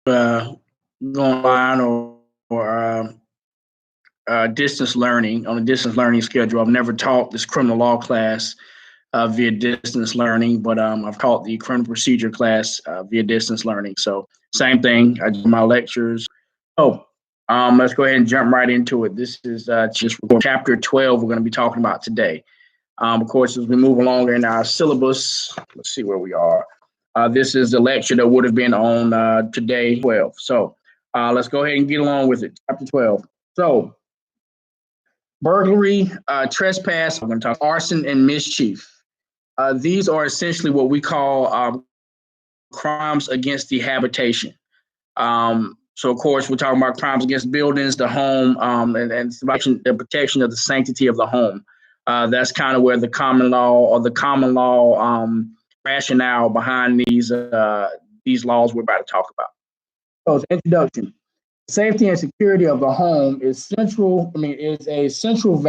go online or distance learning on a distance learning schedule. I've never taught this criminal law class via distance learning, but I've taught the criminal procedure class via distance learning. So same thing. I do my lectures. Oh, let's go ahead and jump right into it. This is just chapter 12 we're going to be talking about today. Of course, as we move along in our syllabus, let's see where we are. This is the lecture that would have been on today, 12. So let's go ahead and get along with it. Chapter 12. So burglary, trespass, we're going to talk arson and mischief. These are essentially what we call crimes against the habitation. So, of course, we're talking about crimes against buildings, the home, and the protection of the sanctity of the home. That's kind of where the common law rationale behind these laws we're about to talk about. So, introduction. Safety and security of the home is central. Is a central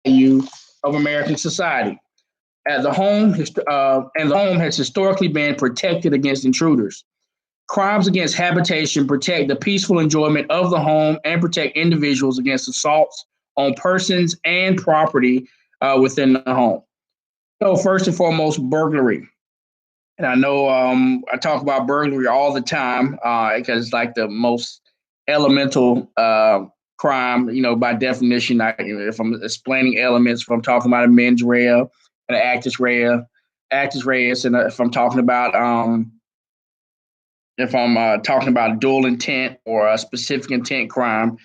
value of American society. The home has historically been protected against intruders. Crimes against habitation protect the peaceful enjoyment of the home and protect individuals against assaults on persons and property within the home. So first and foremost, burglary. And I know I talk about burglary all the time because it's like the most elemental crime, by definition. If I'm explaining elements, if I'm talking about a mens rea and an actus reus, and if I'm talking about a dual intent or a specific intent crime,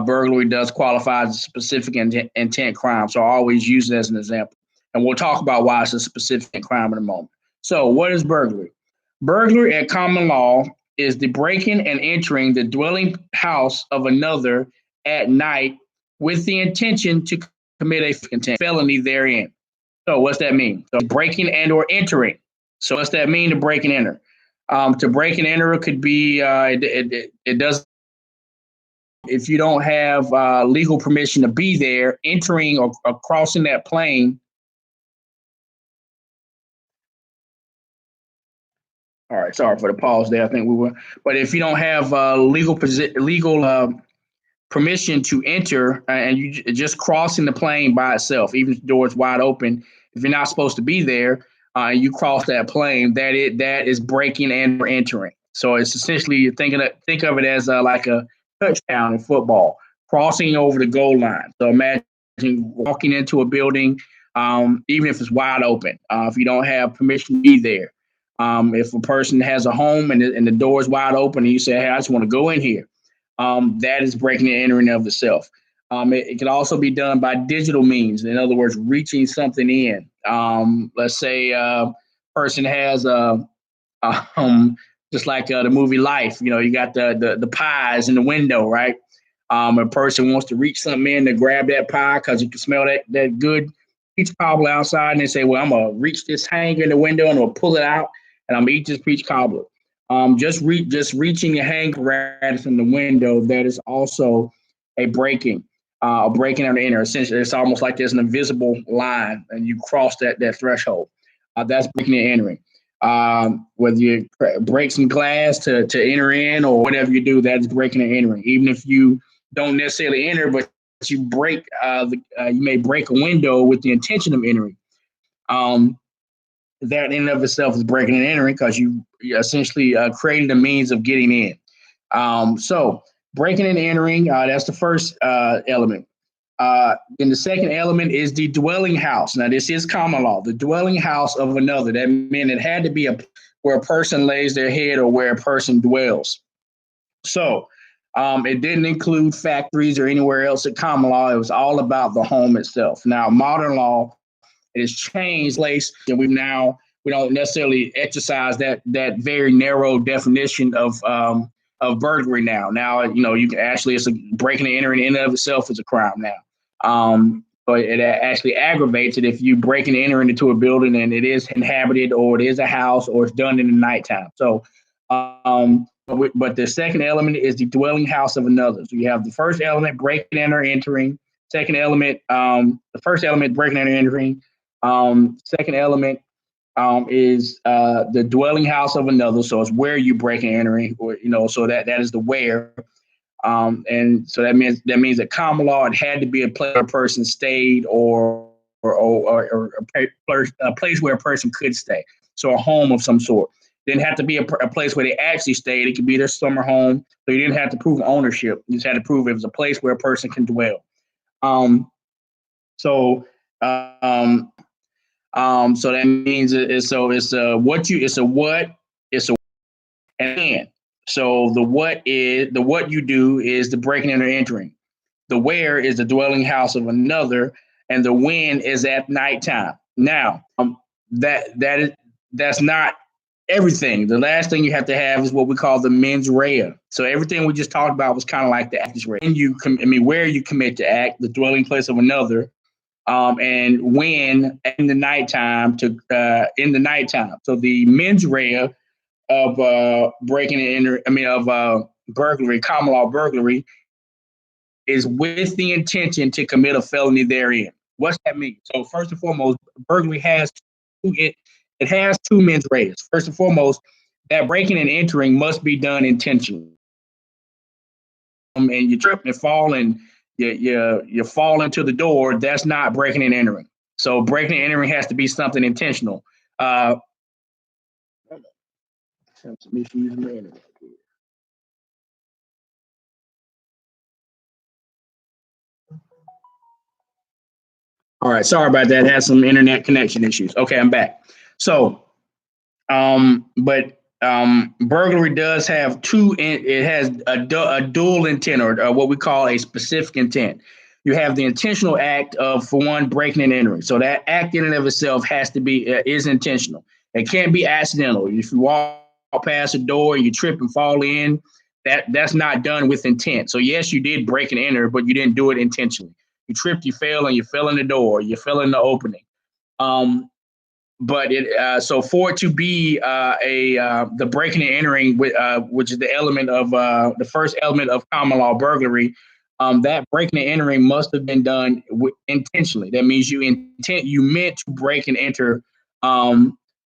burglary does qualify as a specific intent crime. So I always use it as an example. And we'll talk about why it's a specific crime in a moment. So what is burglary? Burglary at common law is the breaking and entering the dwelling house of another at night with the intention to commit a felony therein. So what's that mean? So breaking and or entering. So what's that mean to break and enter? To break and enter could be it does if you don't have legal permission to be there, entering or crossing that plane. All right, sorry for the pause there. I think we were, but if you don't have legal permission to enter and you just crossing the plane by itself, even if the door is wide open, if you're not supposed to be there, you cross that plane, that is breaking and entering. So it's essentially think of it as like a touchdown in football, crossing over the goal line. So imagine walking into a building, even if it's wide open, if you don't have permission to be there. If a person has a home and the door is wide open and you say, hey, I just want to go in here, that is breaking and entering of itself. It can also be done by digital means. In other words, reaching something in. Let's say a person has just like the movie Life. You got the pies in the window, right? A person wants to reach something in to grab that pie because you can smell that good peach cobbler outside, and they say, well, I'm gonna reach this hanger in the window and I'll pull it out and I'm gonna eat this peach cobbler. Just reaching your hanger from the window, that is also a breaking on the inner. Essentially, it's almost like there's an invisible line and you cross that threshold. That's breaking and entering. Whether you break some glass to enter in or whatever you do, that's breaking and entering. Even if you don't necessarily enter, but you break, you may break a window with the intention of entering. That in and of itself is breaking and entering because you essentially created a means of getting in. So breaking and entering, that's the first element. Then the second element is the dwelling house. Now, this is common law, the dwelling house of another. That meant it had to be where a person lays their head or where a person dwells. So it didn't include factories or anywhere else at common law. It was all about the home itself. Now, modern law, it has changed place, and we don't necessarily exercise that very narrow definition of burglary now. Now, you can actually, it's a breaking and entering in and of itself is a crime now. But it actually aggravates it if you break and enter into a building and it is inhabited or it is a house or it's done in the nighttime. So, but the second element is the dwelling house of another. So you have the first element, breaking, enter, entering. Second element, the first element, breaking, enter, entering. Second element, is the dwelling house of another. So it's where you break and entering, or so that is the where. And so that means that common law, it had to be a place where a person stayed, or a place where a person could stay. So a home of some sort. Didn't have to be a place where they actually stayed. It could be their summer home. So you didn't have to prove ownership. You just had to prove it was a place where a person can dwell. So that means it's a and so the what you do is the breaking and entering. The where is the dwelling house of another, and the when is at nighttime. Now, that's not everything. The last thing you have to have is what we call the mens rea. So everything we just talked about was kind of like the actus rea. Where you commit to act, the dwelling place of another, and when in the nighttime. So the mens rea of breaking and entering, of burglary, common law burglary, is with the intention to commit a felony therein. What's that mean? So first and foremost, burglary has it has two mens res. First and foremost, that breaking and entering must be done intentionally. And you trip and fall and you fall into the door. That's not breaking and entering. So breaking and entering has to be something intentional. Some issues in the internet. All right, sorry about that. Had some internet connection issues. Okay, I'm back. So, burglary does have two. It has a dual intent, or what we call a specific intent. You have the intentional act of, for one, breaking and entering. So that act in and of itself has to be is intentional. It can't be accidental. If you walk past a door and you trip and fall in, that's not done with intent. So yes, you did break and enter, but you didn't do it intentionally. You tripped, you fell, and you fell in the door. You fell in the opening. But so for it to be the breaking and entering, which is the element of the first element of common law burglary, that breaking and entering must have been done intentionally. That means you meant to break and enter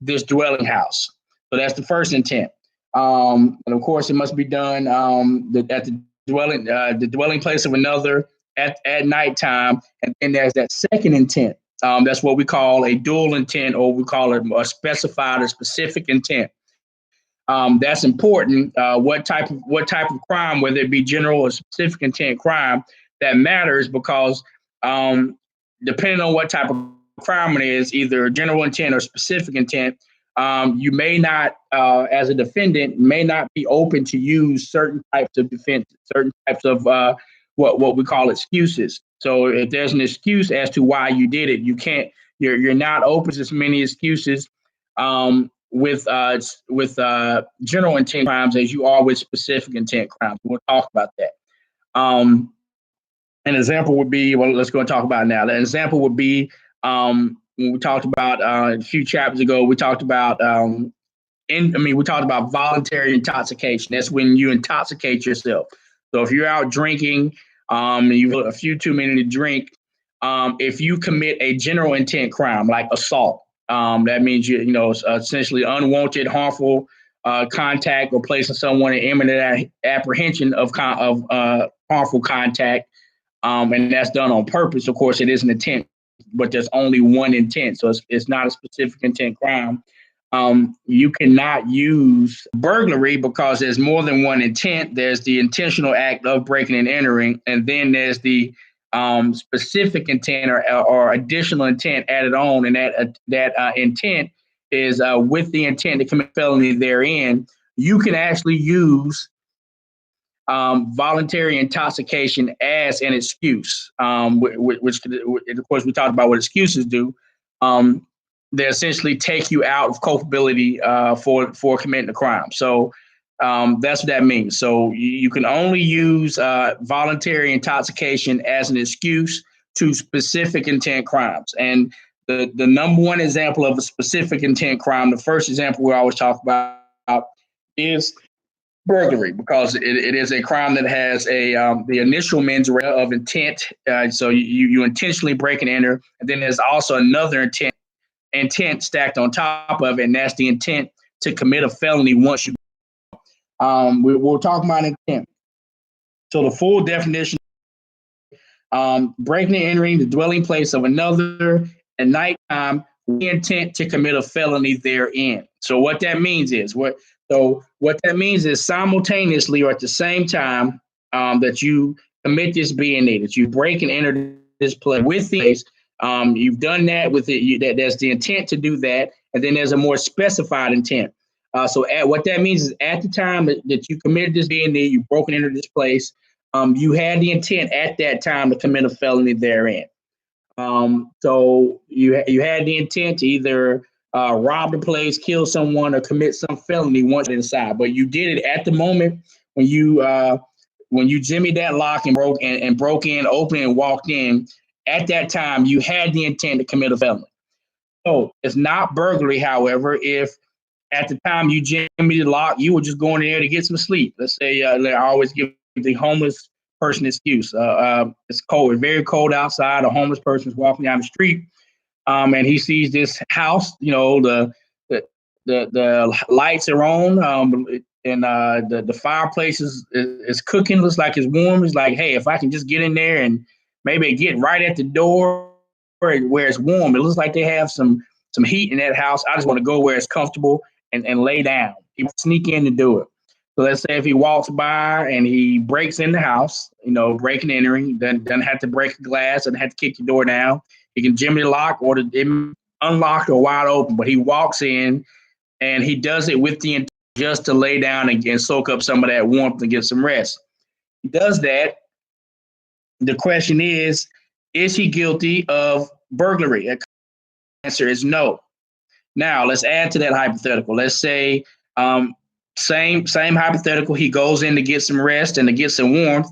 this dwelling house. So that's the first intent. And of course, it must be done at the dwelling place of another at nighttime, and then there's that second intent. That's what we call a dual intent, or we call it a specified or specific intent. That's important. What type of crime, whether it be general or specific intent crime, that matters because depending on what type of crime it is, either general intent or specific intent, you may not, as a defendant, may not be open to use certain types of defense, certain types of what we call excuses. So if there's an excuse as to why you did it, you can't. You're not open to as many excuses with general intent crimes as you are with specific intent crimes. We'll talk about that. An example would be, well, let's go and talk about it now. An example would be when we talked about a few chapters ago. We talked about we talked about voluntary intoxication. That's when you intoxicate yourself. So if you're out drinking, you've a few too many to drink, if you commit a general intent crime like assault, that means essentially unwanted, harmful contact or placing someone in imminent apprehension of harmful contact, and that's done on purpose. Of course, it is an intent, but there's only one intent, so it's not a specific intent crime. You cannot use burglary because there's more than one intent. There's the intentional act of breaking and entering, and then there's the specific intent or additional intent added on, and that intent is with the intent to commit felony therein. You can actually use voluntary intoxication as an excuse, which of course we talked about what excuses do. They essentially take you out of culpability for committing a crime. So that's what that means. So you can only use voluntary intoxication as an excuse to specific intent crimes. And the number one example of a specific intent crime, the first example we always talk about, is burglary, because it is a crime that has the initial mens rea of intent. So you intentionally break and enter, and then there's also another intent intent stacked on top of it, and that's the intent to commit a felony once you. We'll talk about intent. So the full definition: breaking and entering the dwelling place of another at nighttime with the intent to commit a felony therein. So what that means is simultaneously or at the same time that you commit this B&E, that you break and enter this place with the place, you've done that with it. That's the intent to do that, and then there's a more specified intent. What that means is at the time that you committed this B&E, you broke and entered this place. You had the intent at that time to commit a felony therein. So you had the intent to either rob the place, kill someone, or commit some felony once inside. But you did it at the moment when you jimmied that lock and broke in, opened and walked in. At that time, you had the intent to commit a felony. So it's not burglary, however, if at the time you jimmied the lock, you were just going in there to get some sleep. Let's say I always give the homeless person excuse. It's cold. It's very cold outside. A homeless person is walking down the street, and he sees this house. The lights are on, and the fireplace is cooking. Looks like it's warm. He's like, hey, if I can just get in there and maybe get right at the door where it's warm. It looks like they have some heat in that house. I just want to go where it's comfortable and lay down. He would sneak in to do it. So let's say if he walks by and he breaks in the house, breaking and entering, doesn't have to break a glass, doesn't have to kick the door down. He can jimmy the lock or it unlocked or wide open, but he walks in and he does it with the intent just to lay down and soak up some of that warmth and get some rest. He does that. The question is he guilty of burglary? The answer is no. Now let's add to that hypothetical. Let's say same hypothetical. He goes in to get some rest and to get some warmth.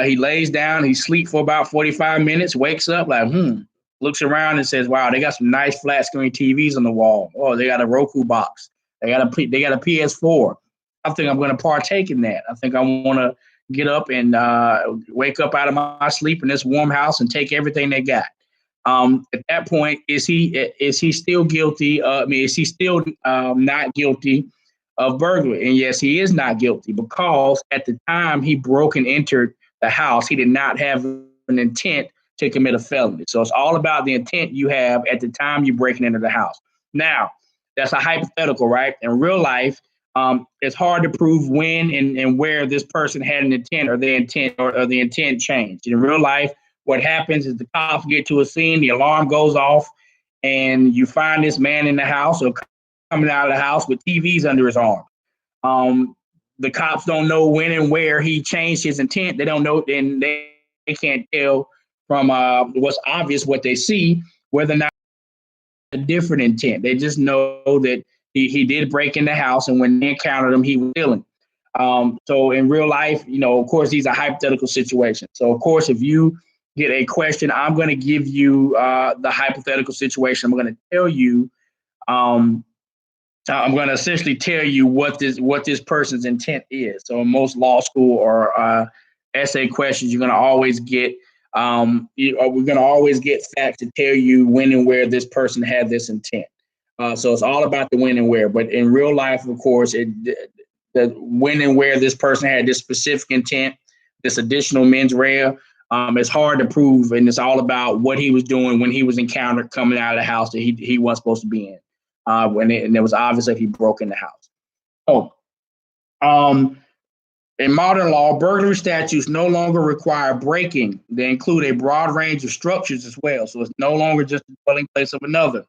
He lays down. He sleeps for about 45 minutes. Wakes up like looks around and says, "Wow, they got some nice flat screen TVs on the wall. Oh, they got a Roku box. They got a PS4. I think I'm going to partake in that. I think I want to get up and wake up out of my sleep in this warm house and take everything they got." At that point, is he still guilty? Is he still not guilty of burglary? And yes, he is not guilty because at the time he broke and entered the house, he did not have an intent to commit a felony. So it's all about the intent you have at the time you break and enter the house. Now, that's a hypothetical, right? In real life, it's hard to prove when and where this person had an intent or the intent changed. In real life, what happens is the cops get to a scene, the alarm goes off, and you find this man in the house or coming out of the house with TVs under his arm. The cops don't know when and where he changed his intent. They don't know, and they can't tell from what's obvious, what they see, whether or not a different intent. They just know that he did break in the house, and when they encountered him, he was stealing. So in real life, of course, these are hypothetical situations. So of course, if you get a question, I'm going to give you the hypothetical situation. I'm going to tell you, I'm going to essentially tell you what this person's intent is. So in most law school or essay questions, you're going to always get we're going to always get facts to tell you when and where this person had this intent. So it's all about the when and where. But in real life, of course, the when and where this person had this specific intent, this additional mens rea, it's hard to prove, and it's all about what he was doing when he was encountered coming out of the house that he wasn't supposed to be in. And it was obvious that he broke in the house. So, in modern law, burglary statutes no longer require breaking. They include a broad range of structures as well. So it's no longer just the dwelling place of another.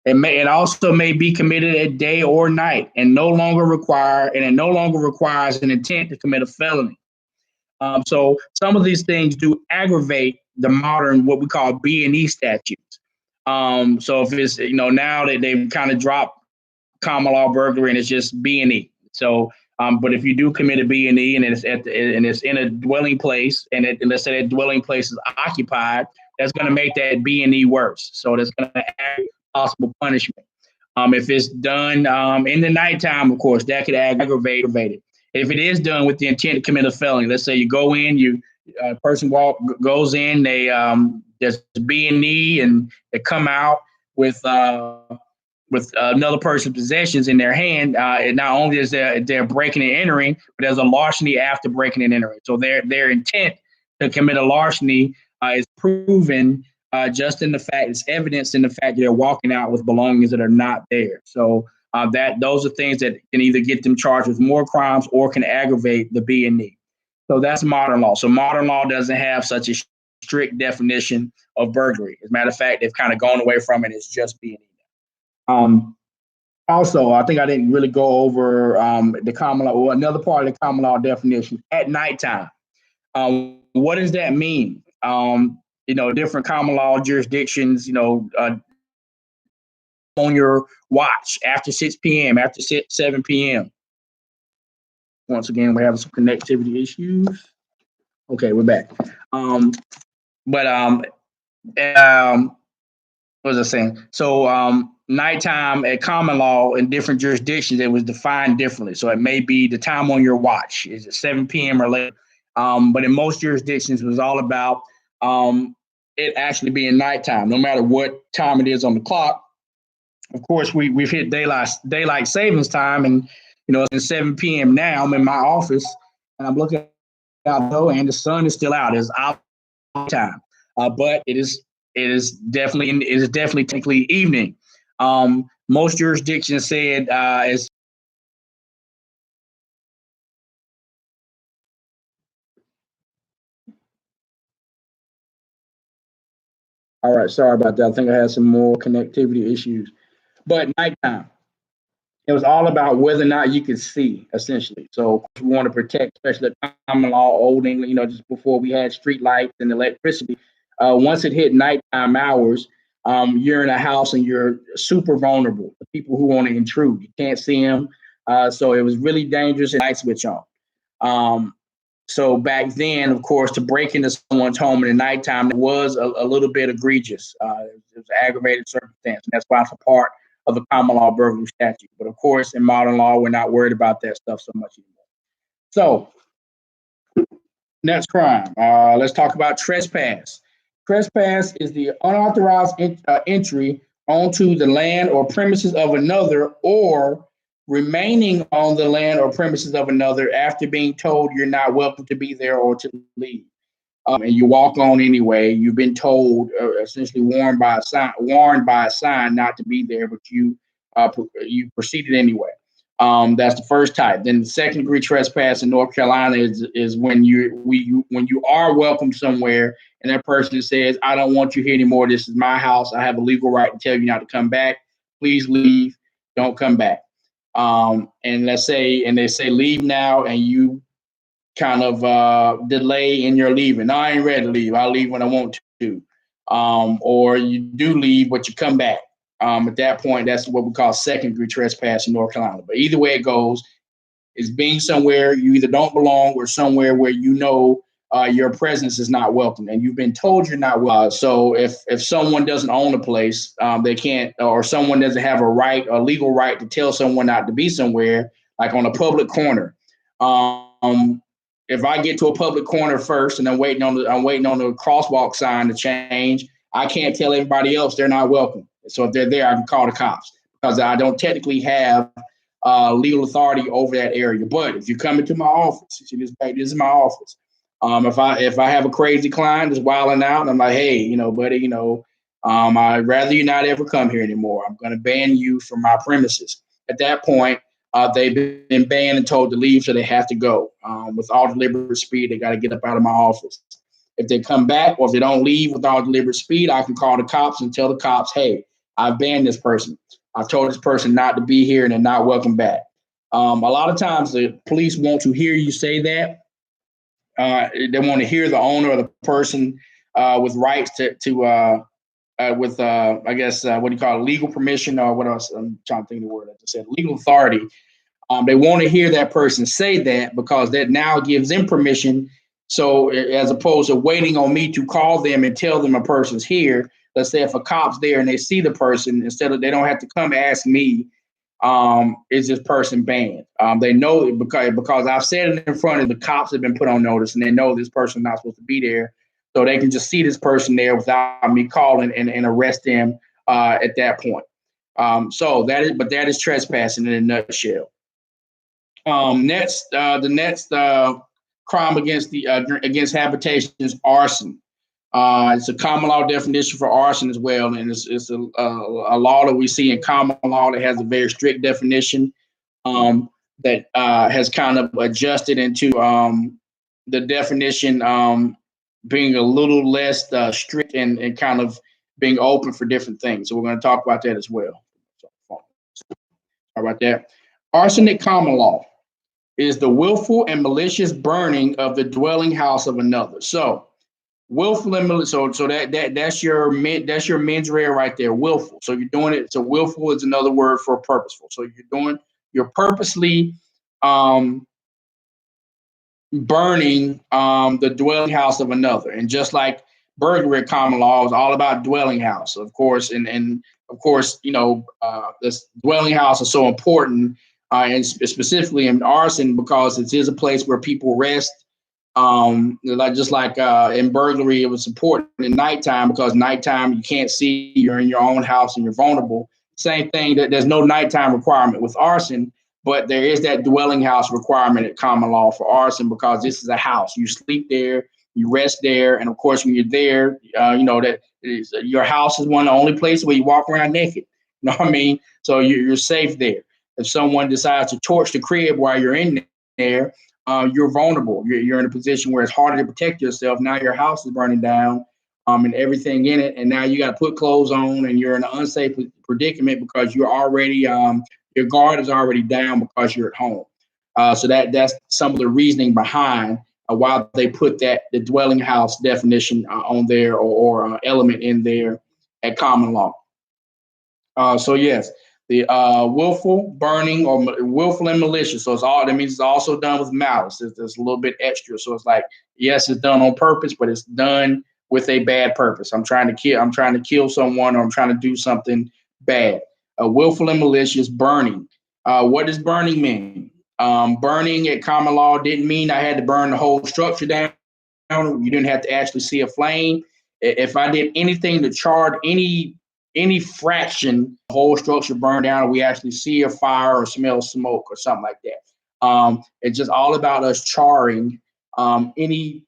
It also may be committed at day or night, and it no longer requires an intent to commit a felony. So some of these things do aggravate the modern, what we call B&E statutes. So if it's, now that they've kind of dropped common law burglary and it's just B&E. So, but if you do commit a B&E and it's in a dwelling place and let's say that dwelling place is occupied, that's going to make that B&E worse. So that's going to add possible punishment. If it's done in the nighttime, of course, that could aggravate it. If it is done with the intent to commit a felony, let's say you go in, person goes in, they there's B&E and they come out with with another person's possessions in their hand, and not only is they're breaking and entering, but there's a larceny after breaking and entering. So their intent to commit a larceny is proven just in the fact, it's evidence in the fact that they're walking out with belongings that are not there. So that those are things that can either get them charged with more crimes or can aggravate the B and E. So that's modern law. So modern law doesn't have such a strict definition of burglary. As a matter of fact, they've kind of gone away from it. It's just B and E. Also, I think I didn't really go over the common law, or another part of the common law definition at nighttime. What does that mean? Different common law jurisdictions, on your watch after 6 p.m., after 7 p.m. Once again, we're having some connectivity issues. Okay, we're back. What was I saying? So nighttime at common law in different jurisdictions, it was defined differently. So it may be the time on your watch. Is it 7 p.m. or later? But in most jurisdictions, it was all about it actually being nighttime, no matter what time it is on the clock. Of course, we've hit daylight savings time, and it's 7 p.m. now. I'm in my office, and I'm looking out though, and the sun is still out. It's out time, but it is definitely technically evening. Most jurisdictions said as all right. Sorry about that. I think I had some more connectivity issues, but nighttime. It was all about whether or not you could see, essentially. So we want to protect, especially the common law, old England, just before we had street lights and electricity. Once it hit nighttime hours, you're in a house and you're super vulnerable to people who want to intrude. You can't see them. So it was really dangerous and light switch on. So back then, of course, to break into someone's home in the nighttime was a little bit egregious. It was an aggravated circumstance, and that's why it's a part of the common law burglary statute. But of course, in modern law, we're not worried about that stuff so much anymore. So next crime, let's talk about trespass. Trespass is the unauthorized entry onto the land or premises of another, or remaining on the land or premises of another after being told you're not welcome to be there or to leave. And you walk on anyway. You've been told, essentially warned by a sign not to be there, but you proceeded anyway. That's the first type. Then the second degree trespass in North Carolina is when you are welcome somewhere and that person says, "I don't want you here anymore. This is my house. I have a legal right to tell you not to come back. Please leave. Don't come back." And they say leave now, and you kind of delay in your leaving. No, I ain't ready to leave. I'll leave when I want to. Or you do leave, but you come back. At that point, that's what we call second degree trespass in North Carolina. But either way it goes, is being somewhere you either don't belong or somewhere where your presence is not welcome, and you've been told you're not welcome. So if someone doesn't own a place, they can't, or someone doesn't have a legal right to tell someone not to be somewhere, like on a public corner. If I get to a public corner first and I'm waiting on the crosswalk sign to change, I can't tell everybody else they're not welcome. So if they're there, I can call the cops because I don't technically have legal authority over that area. But if you come into my office, this is my office. If I have a crazy client that's wilding out, and I'm like, hey, buddy, I'd rather you not ever come here anymore. I'm going to ban you from my premises. At that point, they've been banned and told to leave, so they have to go. With all deliberate speed, they got to get up out of my office. If they come back or if they don't leave with all deliberate speed, I can call the cops and tell the cops, hey, I've banned this person. I've told this person not to be here and they're not welcome back. A lot of times the police want to hear you say that. They want to hear the owner or the person with rights with I guess what do you call it, legal permission, or what else? I'm trying to think of the word I just said, legal authority. They want to hear that person say that because that now gives them permission. So as opposed to waiting on me to call them and tell them a person's here, let's say if a cop's there and they see the person, they don't have to come ask me, is this person banned? They know it because I've said it in front of the cops have been put on notice and they know this person's not supposed to be there. So they can just see this person there without me calling and arrest them at that point. So that is trespassing in a nutshell. The next crime against habitation is arson. It's a common law definition for arson as well, and it's a law that we see in common law that has a very strict definition, that has kind of adjusted into the definition being a little less strict and kind of being open for different things. So we're going to talk about that as well. How about that? Arsonic common law is the willful and malicious burning of the dwelling house of another. So willful and malicious. So that's your mens rea right there. Willful. So you're doing it. So willful is another word for purposeful. So you're purposely burning the dwelling house of another. And just like burglary common law is all about dwelling house, of course, and of course, this dwelling house is so important, and specifically in arson because it is a place where people rest. Just like in burglary, it was important in nighttime because nighttime you can't see, you're in your own house and you're vulnerable. Same thing, that there's no nighttime requirement with arson, but there is that dwelling house requirement at common law for arson because this is a house. You sleep there, you rest there, and of course, when you're there, your house is one of the only places where you walk around naked. You know what I mean? So you're safe there. If someone decides to torch the crib while you're in there, you're vulnerable. You're in a position where it's harder to protect yourself. Now your house is burning down, and everything in it, and now you got to put clothes on, and you're in an unsafe predicament because you're already your guard is already down because you're at home. So that's some of the reasoning behind why they put the dwelling house definition on there or element in there at common law. So yes, the willful burning or willful and malicious. So that means it's also done with malice. It's a little bit extra. So it's like, yes, it's done on purpose, but it's done with a bad purpose. I'm trying to kill someone, or I'm trying to do something bad. Willful and malicious burning. What does burning mean? Burning at common law didn't mean I had to burn the whole structure down. You didn't have to actually see a flame. If I did anything to char any fraction, the whole structure burned down, or we actually see a fire or smell smoke or something like that. It's just all about us charring any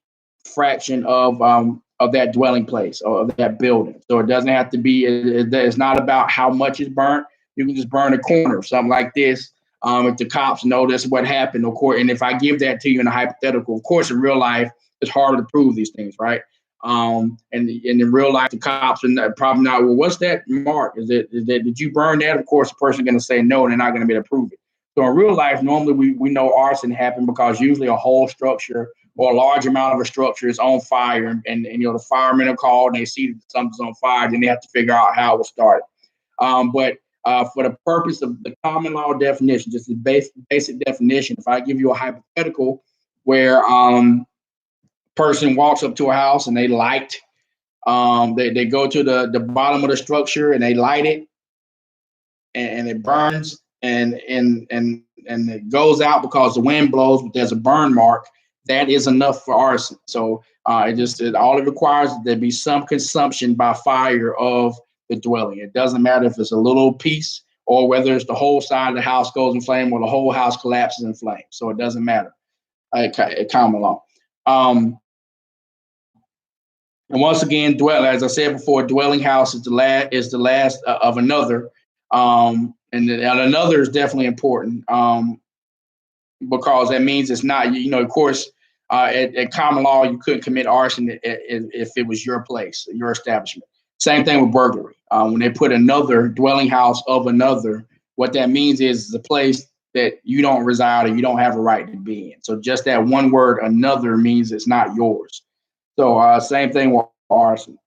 fraction of that dwelling place or of that building. So it doesn't have to be, it's not about how much is burnt. You can just burn a corner, something like this. If the cops know that's what happened, of course, and if I give that to you in a hypothetical, of course, in real life, it's harder to prove these things, right? And in real life, the cops are probably not, well, what's that mark? Did you burn that? Of course, the person is going to say no, and they're not going to be able to prove it. So in real life, normally we know arson happened because usually a whole structure or a large amount of a structure is on fire, and the firemen are called and they see that something's on fire, then they have to figure out how it was started. But for the purpose of the common law definition, just the basic definition, if I give you a hypothetical where person walks up to a house and they light, they go to the bottom of the structure and they light it, and it burns and it goes out because the wind blows, but there's a burn mark. That is enough for arson. So all it requires is there be some consumption by fire of the dwelling. It doesn't matter if it's a little piece or whether it's the whole side of the house goes in flame or the whole house collapses in flames. So it doesn't matter at common law. And once again, as I said before, dwelling house is the last of another. And another is definitely important because that means it's not, of course, at common law, you couldn't commit arson if it was your place, your establishment. Same thing with burglary. When they put another dwelling house of another, what that means is the place that you don't reside or you don't have a right to be in. So just that one word, another, means it's not yours. So same thing with arson.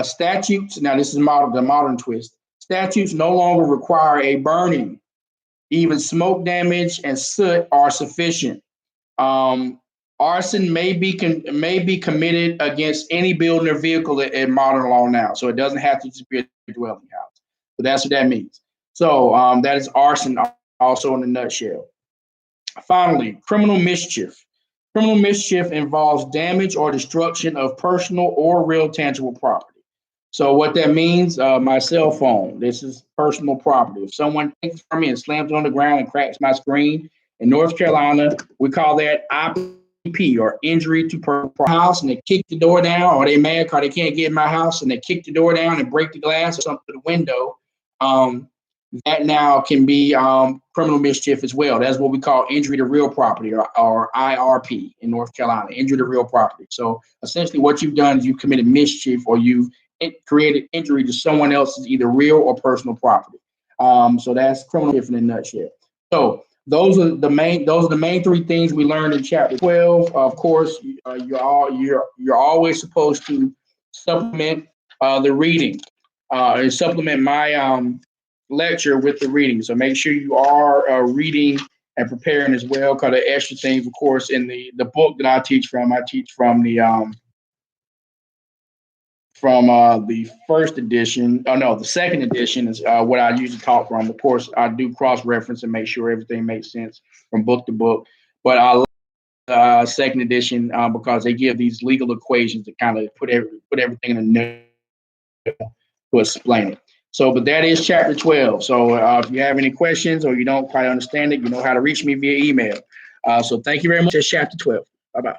Statutes, now this is the modern twist. Statutes no longer require a burning. Even smoke damage and soot are sufficient. Arson may be committed against any building or vehicle in modern law now. So it doesn't have to just be a dwelling house. But that's what that means. So that is arson also in a nutshell. Finally, criminal mischief. Criminal mischief involves damage or destruction of personal or real tangible property. So what that means, my cell phone, this is personal property. If someone takes it from me and slams it on the ground and cracks my screen, in North Carolina, we call that IP, or injury to personal property. House, and they kick the door down, or they mad because they can't get in my house and they kick the door down and break the glass or something to the window. That now can be criminal mischief as well. That's what we call injury to real property, or IRP in North Carolina, injury to real property. So essentially what you've done is you committed mischief, or you've created injury to someone else's either real or personal property. So that's criminal mischief in a nutshell. So those are the main three things we learned in chapter 12. Of course, you're always supposed to supplement the reading and supplement my lecture with the reading. So make sure you are reading and preparing as well, because the extra things, of course, in the book that I teach from the first edition. Oh no, the second edition is what I usually talk from. Of course, I do cross-reference and make sure everything makes sense from book to book. But I like the second edition because they give these legal equations to kind of put everything in a nutshell to explain it. So, but that is chapter 12. So if you have any questions or you don't quite understand it, you know how to reach me via email. So thank you very much. That's chapter 12. Bye-bye.